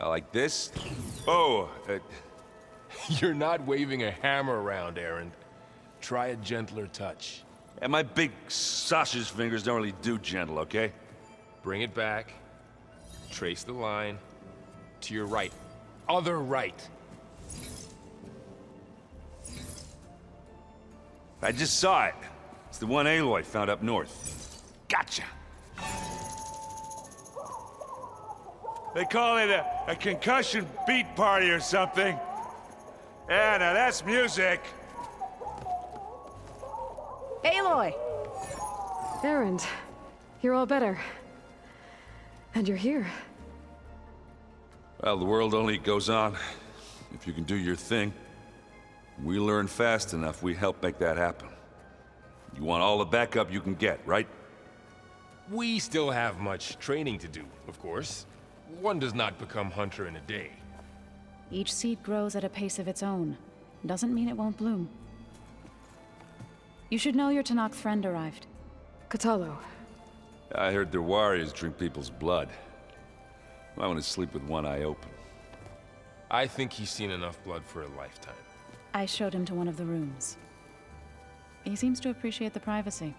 Like this? Oh, You're not waving a hammer around, Erend. Try a gentler touch. and my big sausage fingers don't really do gentle, okay? Bring it back. Trace the line. To your right. Other right. I just saw it. It's the one Aloy found up north. Gotcha! They call it a concussion beat party or something. Yeah, now that's music. Aloy! Erend, you're all better. And you're here. Well, the world only goes on if you can do your thing. We learn fast enough, we help make that happen. You want all the backup you can get, right? We still have much training to do, of course. One does not become hunter in a day. Each seed grows at a pace of its own. Doesn't mean it won't bloom. You should know your Tenakth friend arrived. Kotallo. I heard their warriors drink people's blood. I want to sleep with one eye open. I think he's seen enough blood for a lifetime. I showed him to one of the rooms. He seems to appreciate the privacy.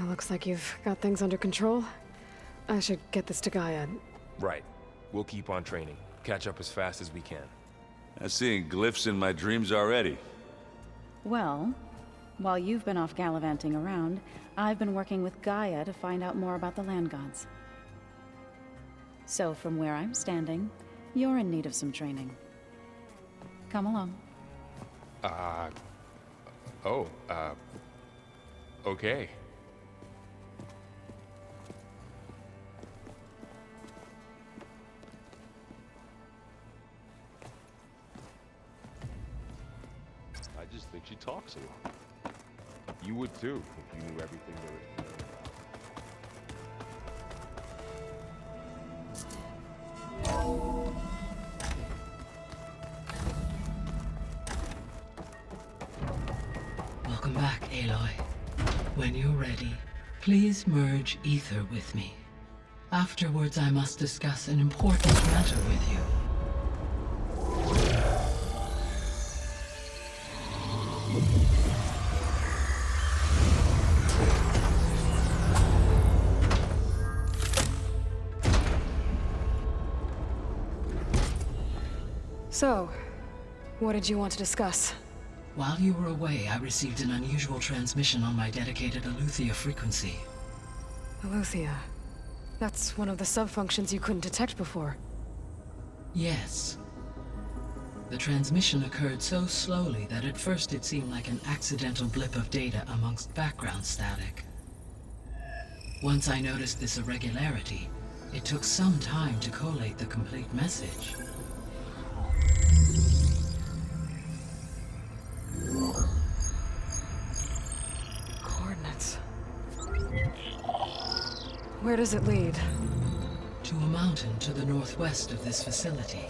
Looks like you've got things under control. I should get this to Gaia. Right. We'll keep on training. Catch up as fast as we can. I'm seeing glyphs in my dreams already. Well, while you've been off gallivanting around, I've been working with Gaia to find out more about the land gods. So from where I'm standing, you're in need of some training. Come along. Okay. I just think she talks a lot. You would too, if you knew everything there is to know. Welcome back, Aloy. When you're ready, please merge ether with me. Afterwards, I must discuss an important matter with you. So, what did you want to discuss? While you were away, I received an unusual transmission on my dedicated Aletheia frequency. Aletheia. That's one of the sub-functions you couldn't detect before. Yes. The transmission occurred so slowly that at first it seemed like an accidental blip of data amongst background static. Once I noticed this irregularity, it took some time to collate the complete message. Coordinates. Where does it lead? To a mountain to the northwest of this facility.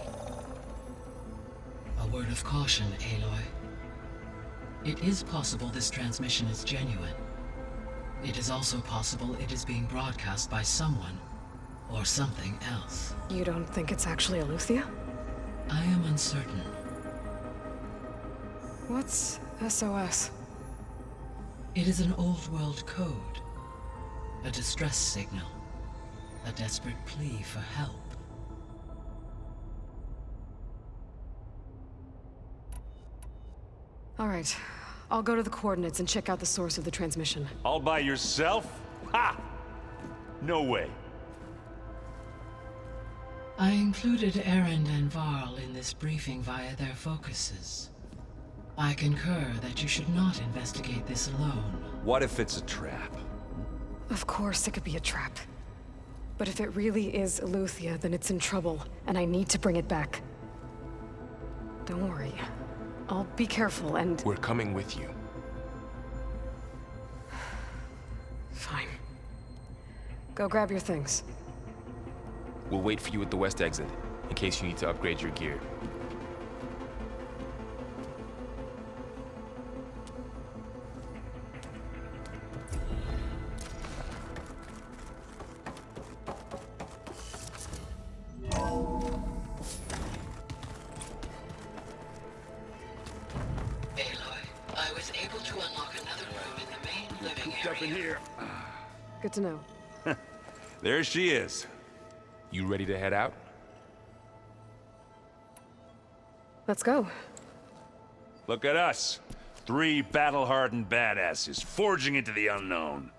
A word of caution, Aloy. It is possible this transmission is genuine. It is also possible it is being broadcast by someone or something else. You don't think it's actually Aletheia? I am uncertain. What's SOS? It is an old world code. A distress signal. A desperate plea for help. All right. I'll go to the coordinates and check out the source of the transmission. All by yourself? Ha! No way. I included Erend and Varl in this briefing via their focuses. I concur that you should not investigate this alone. What if it's a trap? Of course it could be a trap. But if it really is Aletheia, then it's in trouble, and I need to bring it back. Don't worry. I'll be careful and... We're coming with you. Fine. Go grab your things. We'll wait for you at the west exit, in case you need to upgrade your gear. in here. Good to know. There she is. You ready to head out? Let's go. Look at us. 3 battle-hardened badasses forging into the unknown.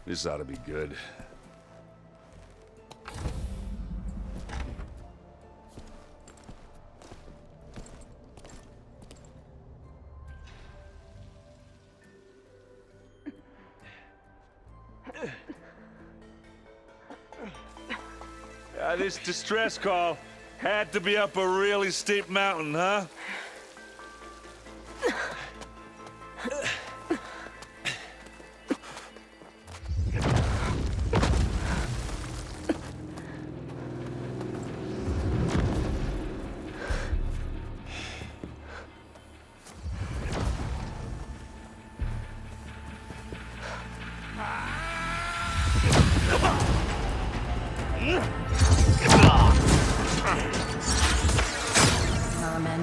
This ought to be good. This distress call had to be up a really steep mountain, huh? Vermin.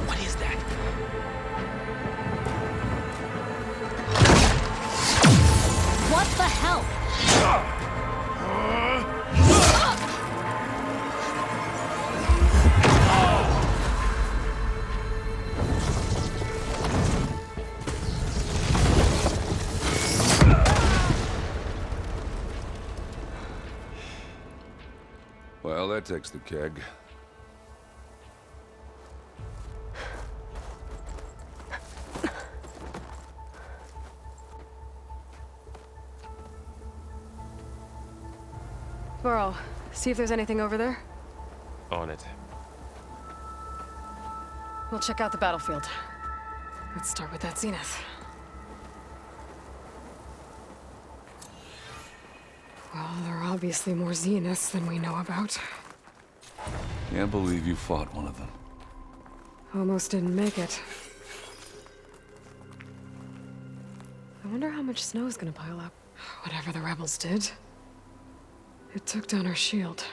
What is that? What the hell? Well, that takes the keg. Burrow, see if there's anything over there. On it. We'll check out the battlefield. Let's start with that zenith. Well, there are obviously more zeniths than we know about. Can't believe you fought one of them. Almost didn't make it. I wonder how much snow is gonna pile up. Whatever the rebels did, it took down her shield.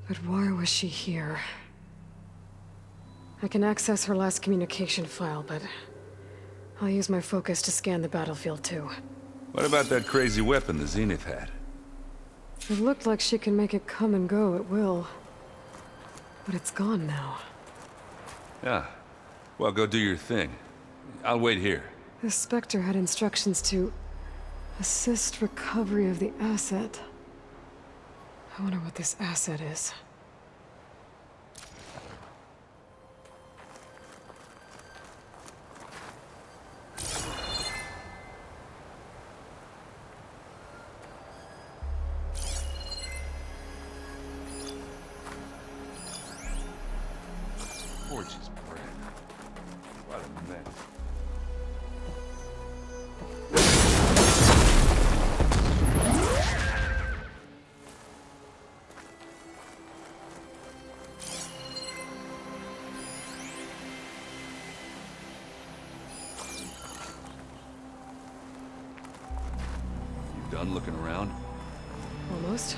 But why was she here? I can access her last communication file, but I'll use my focus to scan the battlefield too. What about that crazy weapon the Zenith had? It looked like she can make it come and go at will. But it's gone now. Yeah. Well, go do your thing. I'll wait here. The Spectre had instructions to assist recovery of the asset. I wonder what this asset is. Gorgeous bread. What a mess. You done looking around? Almost.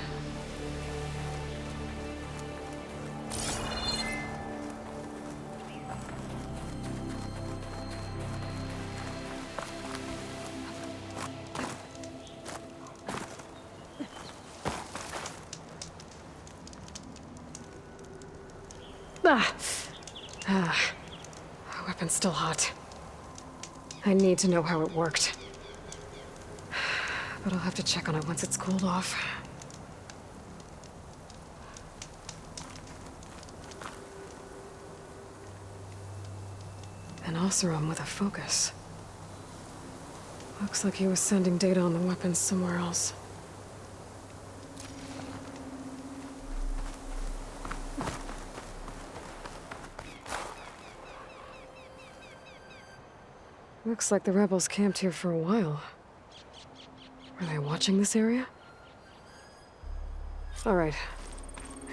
Weapon's still hot. I need to know how it worked. But I'll have to check on it once it's cooled off. An Oseram with a focus. Looks like he was sending data on the weapons somewhere else. Looks like the rebels camped here for a while. Were they watching this area? All right.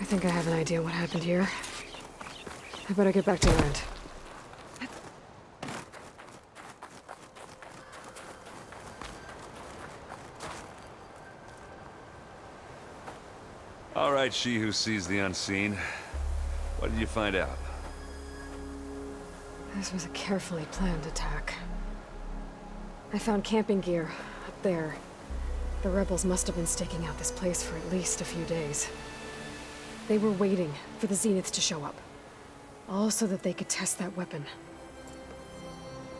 I think I have an idea what happened here. I better get back to land. All right, she who sees the unseen. What did you find out? This was a carefully planned attack. I found camping gear up there. The rebels must have been staking out this place for at least a few days. They were waiting for the Zeniths to show up. All so that they could test that weapon.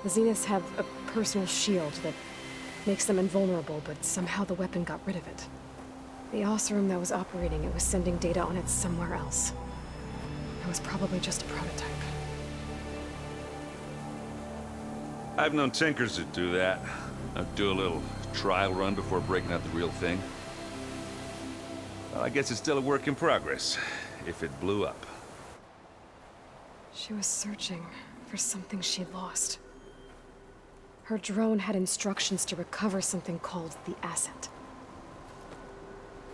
The Zeniths have a personal shield that makes them invulnerable, but somehow the weapon got rid of it. The Oseram that was operating it was sending data on it somewhere else. It was probably just a prototype. I've known tinkers that do that. I'd do a little trial run before breaking out the real thing. Well, I guess it's still a work in progress, if it blew up. She was searching for something she'd lost. Her drone had instructions to recover something called the Asset.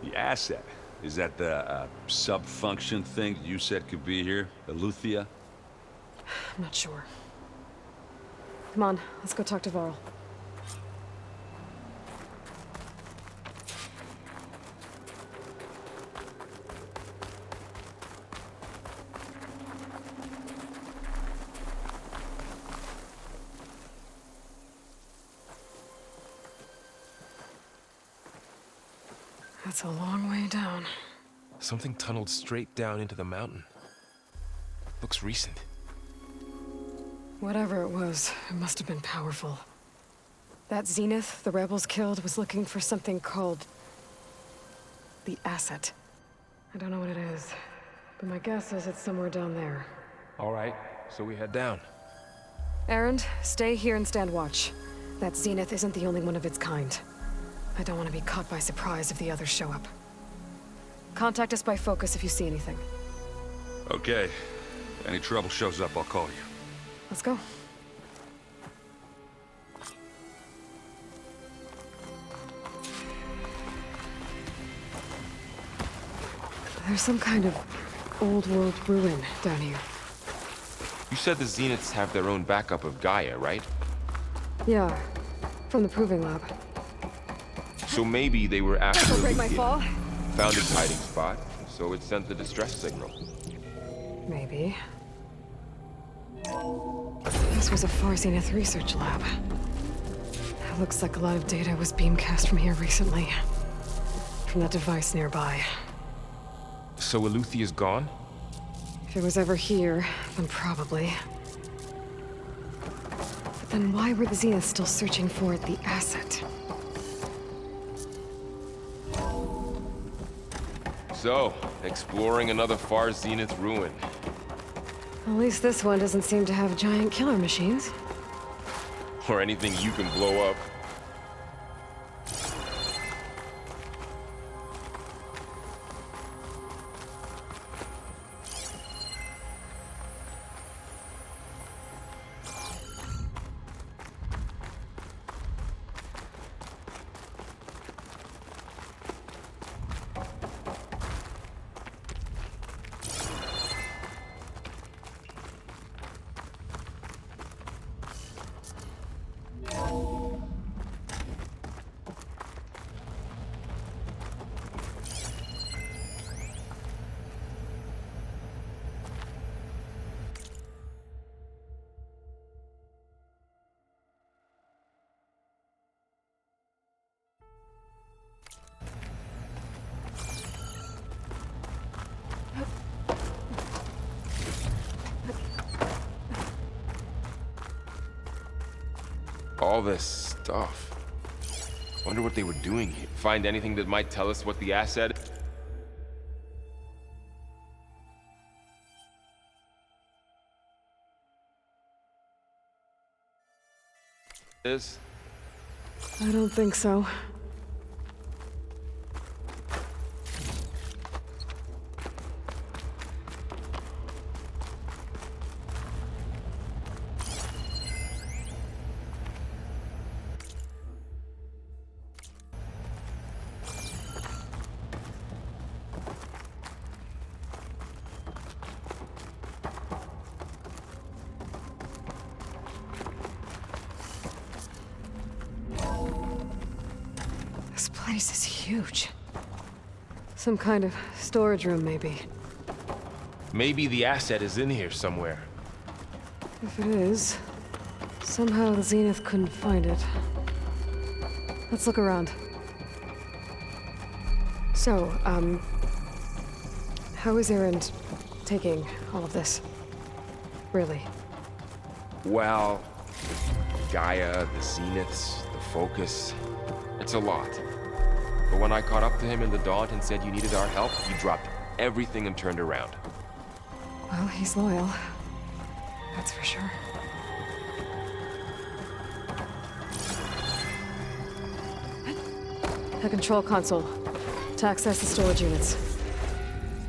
The asset? Is that the sub-function thing you said could be here? Eleuthia? I'm not sure. Come on, let's go talk to Varl. That's a long way down. Something tunneled straight down into the mountain. Looks recent. Whatever it was, it must have been powerful. That Zenith the rebels killed was looking for something called the Asset. I don't know what it is, but my guess is it's somewhere down there. All right, so we head down. Erend, stay here and stand watch. That Zenith isn't the only one of its kind. I don't want to be caught by surprise if the others show up. Contact us by focus if you see anything. Okay. Any trouble shows up, I'll call you. Let's go. There's some kind of old world ruin down here. You said the Zeniths have their own backup of Gaia, right? Yeah, from the Proving Lab. So maybe they were after Don't break my Eleuthia, fall. found its hiding spot, so it sent the distress signal. Maybe. This was a Far Zenith research lab. It looks like a lot of data was beamcast from here recently. From that device nearby. So Eleuthia's gone? If it was ever here, then probably. But then why were the Zeniths still searching for the Asset? So, exploring another Far Zenith ruin. At least this one doesn't seem to have giant killer machines. Or anything you can blow up. All this stuff. Wonder what they were doing here. Find anything that might tell us what the asset is? I don't think so. This place is huge. Some kind of storage room, maybe. Maybe the asset is in here somewhere. If it is, somehow the Zenith couldn't find it. Let's look around. So, how is Erend taking all of this? Really? Well, Gaia, the Zeniths, the Focus, it's a lot. But when I caught up to him in the Daunt and said you needed our help, he dropped everything and turned around. Well, he's loyal. That's for sure. The control console. To access the storage units.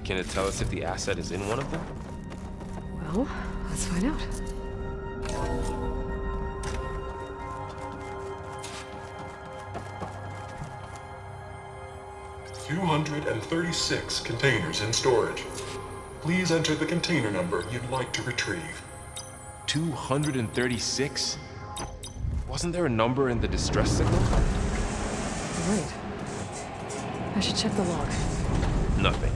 Can it tell us if the asset is in one of them? Well, let's find out. $236 containers in storage. Please enter the container number you'd like to retrieve. 236? Wasn't there a number in the distress signal? Right. I should check the log. Nothing.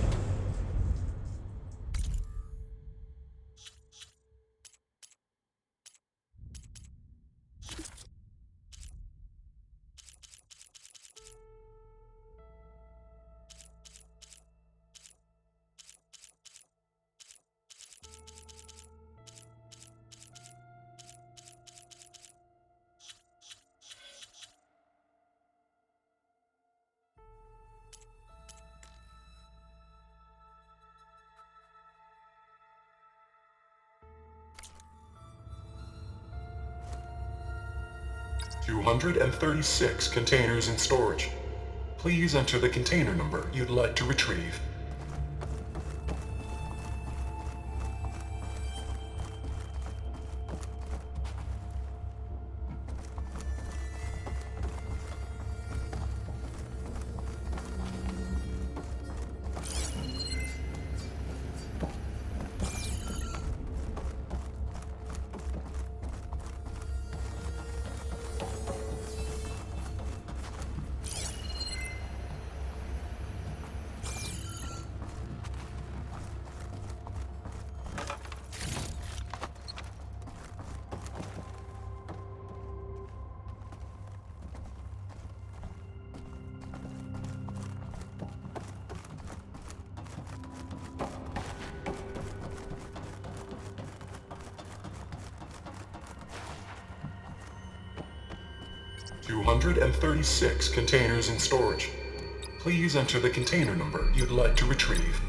$236 containers in storage. Please enter the container number you'd like to retrieve. $236 containers in storage. Please enter the container number you'd like to retrieve.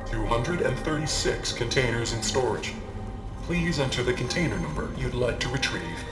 $236 containers in storage. Please enter the container number you'd like to retrieve.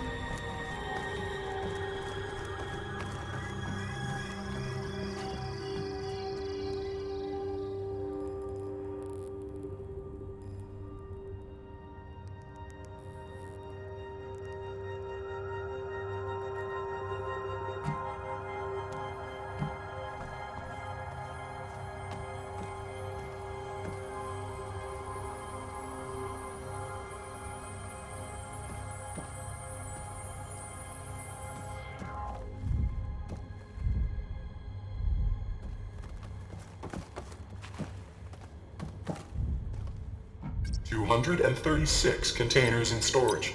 $236 containers in storage.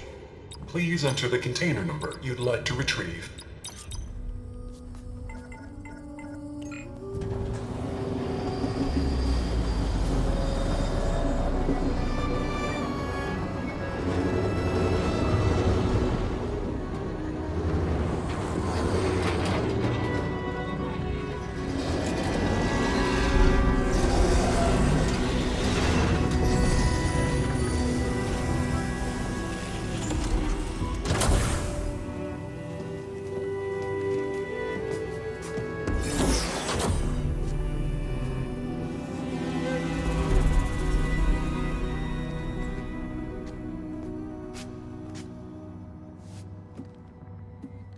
Please enter the container number you'd like to retrieve.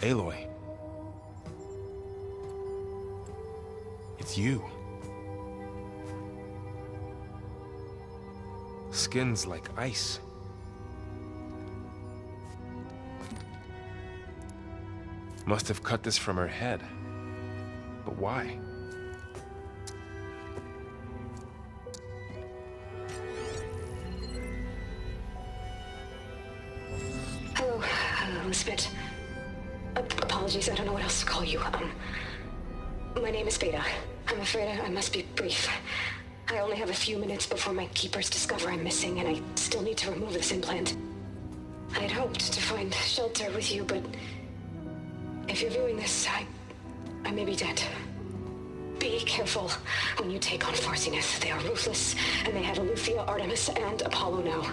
Aloy. It's you. skin's like ice. Must have cut this from her head. But why? Hello, Elizabeth. Apologies, I don't know what else to call you. My name is Beta. I'm afraid I must be brief. I only have a few minutes before my keepers discover I'm missing, and I still need to remove this implant. I'd hoped to find shelter with you, but if you're viewing this, I may be dead. Be careful when you take on Far Zenith. They are ruthless, and they have Eleuthia, Artemis, and Apollo now.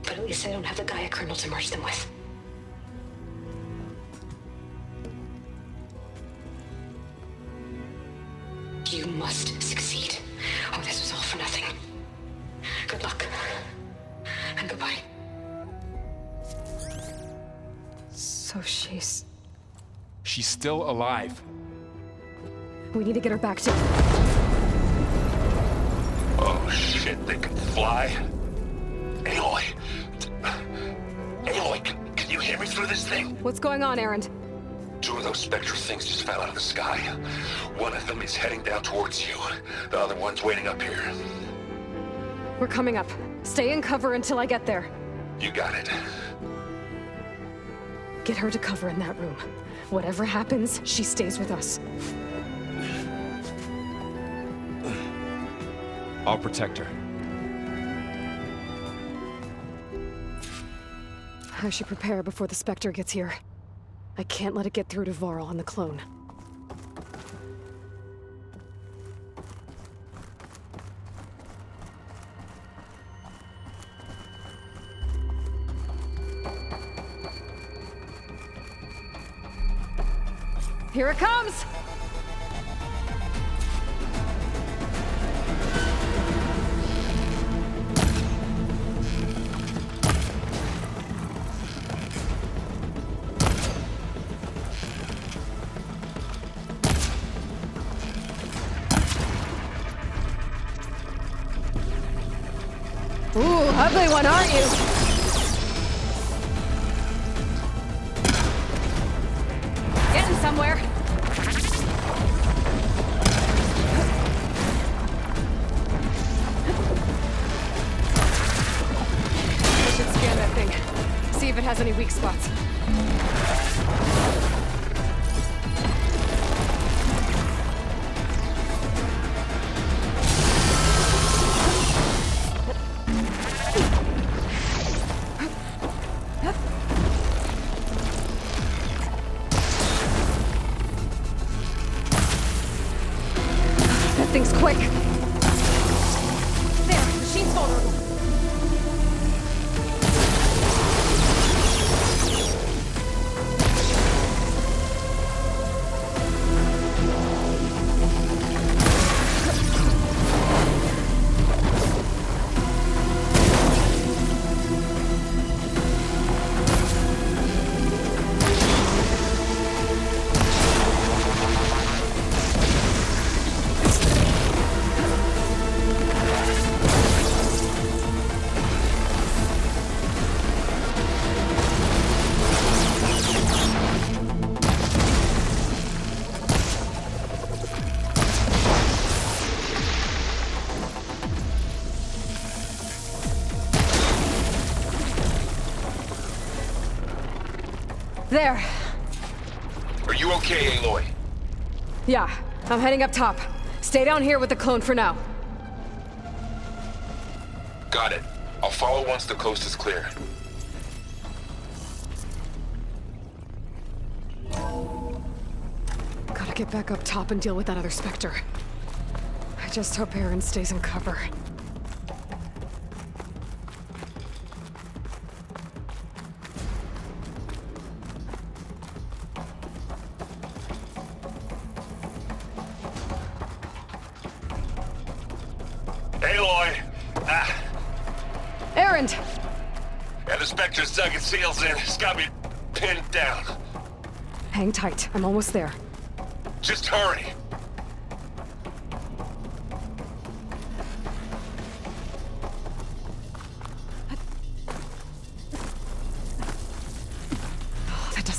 But at least I don't have the Gaia kernel to merge them with. You must succeed, or this was all for nothing. Good luck. And goodbye. So she's still alive. We need to get her back to... Oh shit, they can fly? Aloy! Aloy, can you hear me through this thing? What's going on, Erend? 2 of those Spectre things just fell out of the sky. One of them is heading down towards you. The other one's waiting up here. We're coming up. Stay in cover until I get there. You got it. Get her to cover in that room. Whatever happens, she stays with us. I'll protect her. I should prepare before the Spectre gets here. I can't let it get through to Varl and the clone. Here it comes! Ooh, ugly one, aren't you? Getting somewhere. I should scan that thing. See if it has any weak spots. Thing's quick. There, machine's vulnerable. There. Are you okay, Aloy? Yeah, I'm heading up top. Stay down here with the clone for now. Got it. I'll follow once the coast is clear. Gotta get back up top and deal with that other Spectre. I just hope Erend stays in cover. Aloy! Erend! And the Spectre's dug its seals in. It's got me pinned down. Hang tight. I'm almost there. Just hurry.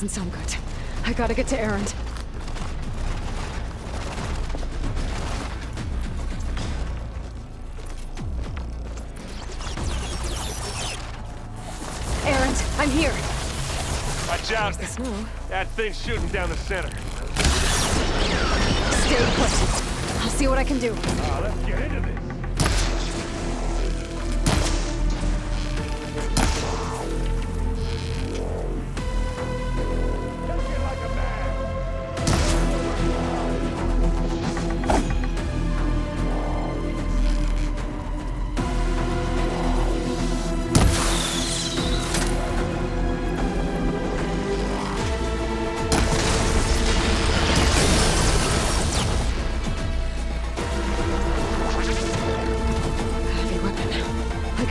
doesn't sound good. I gotta get to Erend. Erend, I'm here. Watch out! The snow. That thing's shooting down the center. Stay put. I'll see what I can do. Let's get into this.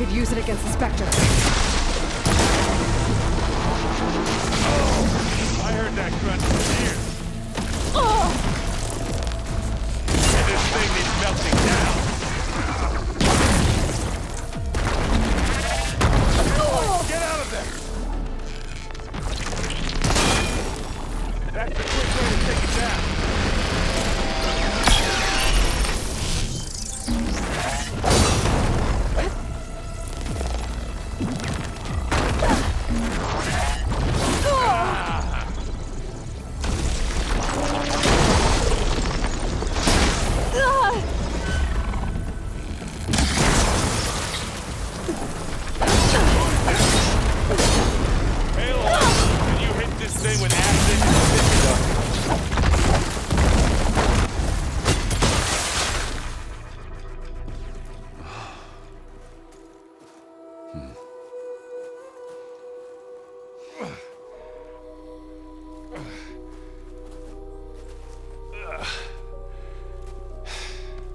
Use it against the Spectre. I heard that grunt for years. And this thing needs melting down. Get out of there! That's the quick way to take it down.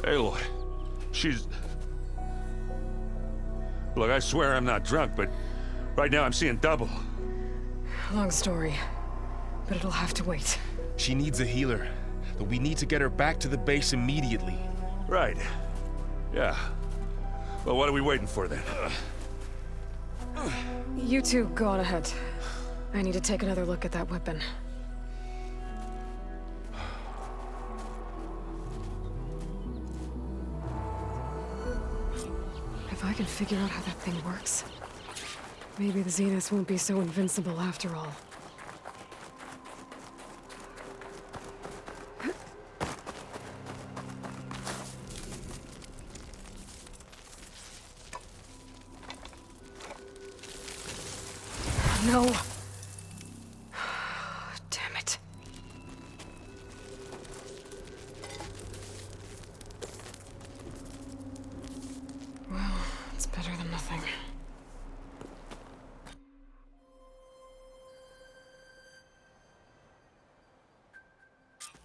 Aloy, she's... Look, I swear I'm not drunk, but right now I'm seeing double. Long story, but it'll have to wait. She needs a healer, but we need to get her back to the base immediately. Right. Yeah. Well, what are we waiting for then? You two go on ahead. I need to take another look at that weapon. If I can figure out how that thing works, maybe the Zeniths won't be so invincible after all. No. Damn it. Well, it's better than nothing.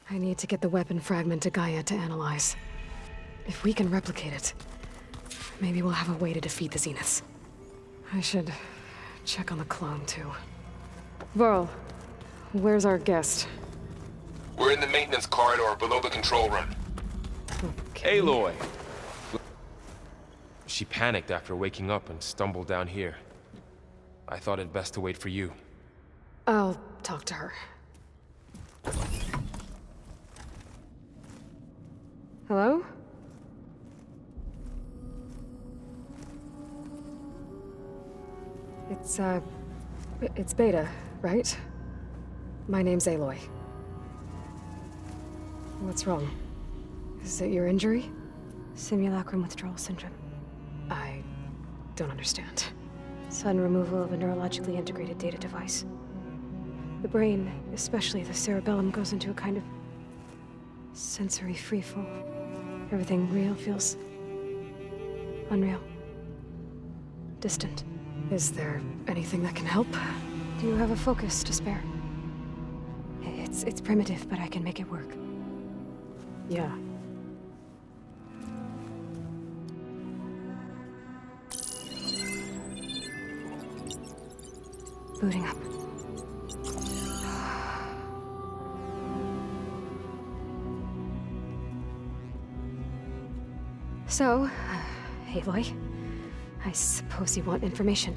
I need to get the weapon fragment to Gaia to analyze. If we can replicate it, maybe we'll have a way to defeat the Zeniths. I should check on the clone, too. Varl, where's our guest? We're in the maintenance corridor below the control room. Okay. Aloy! She panicked after waking up and stumbled down here. I thought it best to wait for you. I'll talk to her. Hello? It's Beta, right? My name's Aloy. What's wrong? Is it your injury? Simulacrum withdrawal syndrome. I don't understand. Sudden removal of a neurologically integrated data device. The brain, especially the cerebellum, goes into a kind of sensory freefall. Everything real feels unreal. Distant. Is there anything that can help? Do you have a focus to spare? It's primitive, but I can make it work. Yeah. Booting up. So, Aloy, I suppose you want information.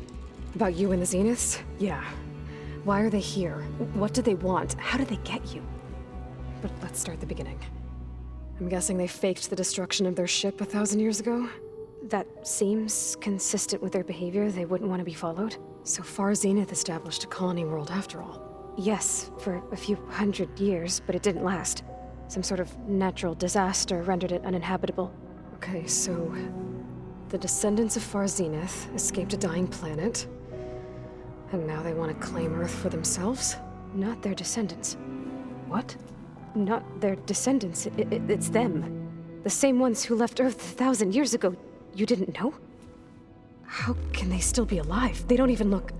About you and the Zeniths? Yeah. Why are they here? What do they want? How did they get you? But let's start at the beginning. I'm guessing they faked the destruction of their ship 1,000 years ago? That seems consistent with their behavior. They wouldn't want to be followed. So Far Zenith established a colony world after all. Yes, for a few hundred years, but it didn't last. Some sort of natural disaster rendered it uninhabitable. Okay, so the descendants of Far Zenith escaped a dying planet, and now they want to claim Earth for themselves? Not their descendants. What? Not their descendants. It's them. The same ones who left Earth 1,000 years ago. You didn't know? How can they still be alive? They don't even look...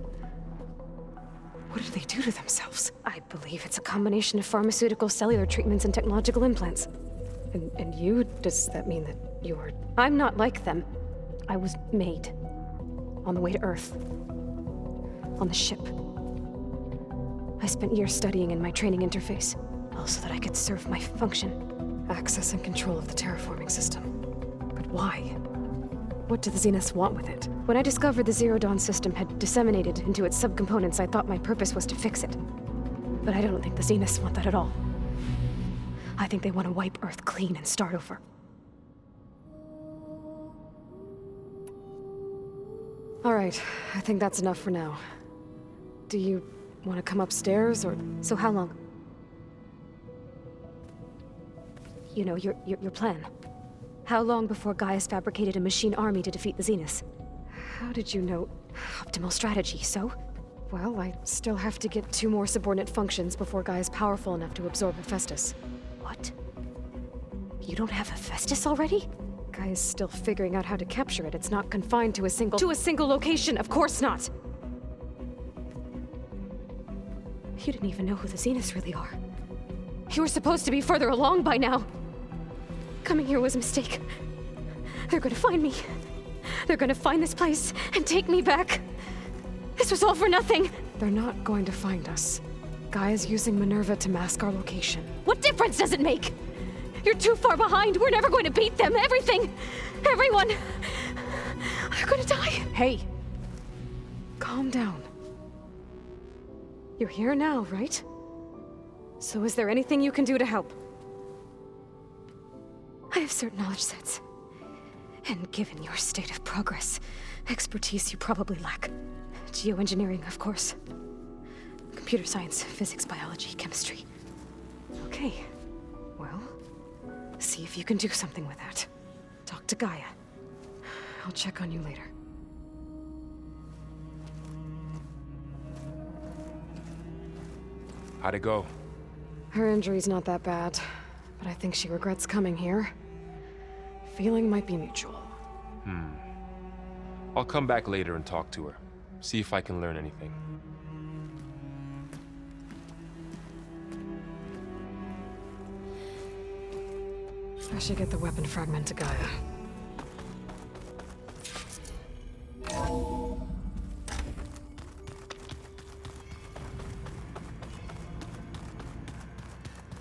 What did they do to themselves? I believe it's a combination of pharmaceutical, cellular treatments, and technological implants. And you? Does that mean that you are... I'm not like them. I was made. On the way to Earth. On the ship. I spent years studying in my training interface, all so that I could serve my function. Access and control of the terraforming system. But why? What do the Zeniths want with it? When I discovered the Zero Dawn system had disseminated into its subcomponents, I thought my purpose was to fix it. But I don't think the Zeniths want that at all. I think they want to wipe Earth clean and start over. All right, I think that's enough for now. Do you want to come upstairs, or... So how long? You know, your plan. How long before Gaius fabricated a machine army to defeat the Zeniths? How did you know? Optimal strategy, so? Well, I still have to get 2 more subordinate functions before Gaia's powerful enough to absorb Hephaestus. What? You don't have Hephaestus already? Gaia's still figuring out how to capture it. It's not confined to a single... To a single location, of course not! You didn't even know who the Zeniths really are. You were supposed to be further along by now. Coming here was a mistake. They're gonna find me. They're gonna find this place and take me back. This was all for nothing. They're not going to find us. Gaia's using Minerva to mask our location. What difference does it make? You're too far behind. We're never going to beat them. Everything. Everyone. They're gonna die. Hey. Calm down. You're here now, right? So is there anything you can do to help? I have certain knowledge sets. And given your state of progress, expertise you probably lack. Geoengineering, of course. Computer science, physics, biology, chemistry. Okay. Well, see if you can do something with that. Talk to Gaia. I'll check on you later. How'd it go? Her injury's not that bad, but I think she regrets coming here. Feeling might be mutual. I'll come back later and talk to her. See if I can learn anything. I should get the weapon fragment to Gaia.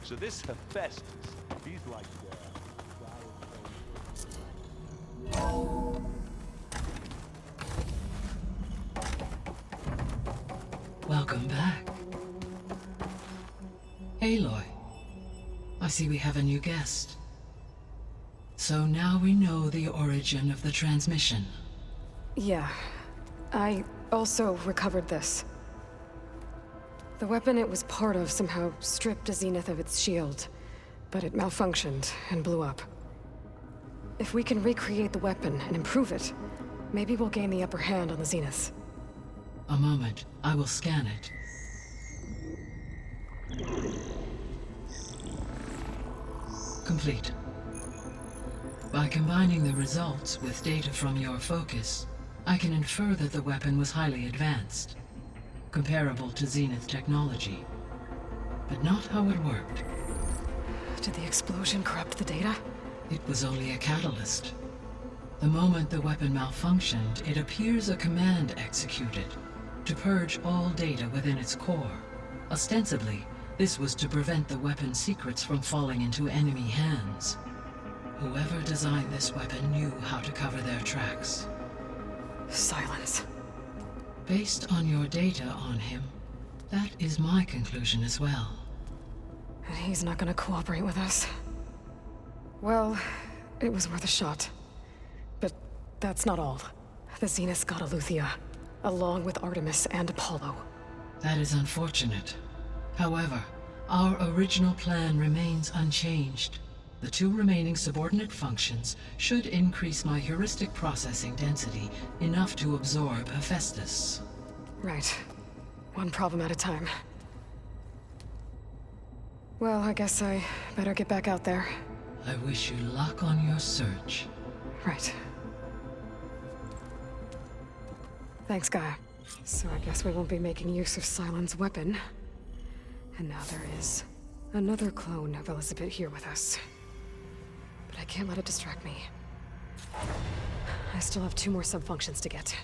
So this Hephaestus, he's like Welcome back. Aloy, I see we have a new guest. So now we know the origin of the transmission. Yeah. I also recovered this. The weapon it was part of somehow stripped a Zenith of its shield, but it malfunctioned and blew up. If we can recreate the weapon and improve it, maybe we'll gain the upper hand on the Zeniths. A moment, I will scan it. Complete. By combining the results with data from your focus, I can infer that the weapon was highly advanced, comparable to Zenith technology, but not how it worked. Did the explosion corrupt the data? It was only a catalyst. The moment the weapon malfunctioned, it appears a command executed to purge all data within its core. Ostensibly, this was to prevent the weapon's secrets from falling into enemy hands. Whoever designed this weapon knew how to cover their tracks. Silence. Based on your data on him, That is my conclusion as well. And he's not gonna cooperate with us. Well, it was worth a shot. But that's not all. The Zeniths got Eleuthia, along with Artemis and Apollo. That is unfortunate. However, our original plan remains unchanged. The 2 remaining subordinate functions should increase my heuristic processing density enough to absorb Hephaestus. Right. One problem at a time. Well, I guess I better get back out there. I wish you luck on your search. Right. Thanks, Gaia. So I guess we won't be making use of Cylon's weapon. And now there is another clone of Elizabeth here with us. But I can't let it distract me. I still have 2 more sub-functions to get.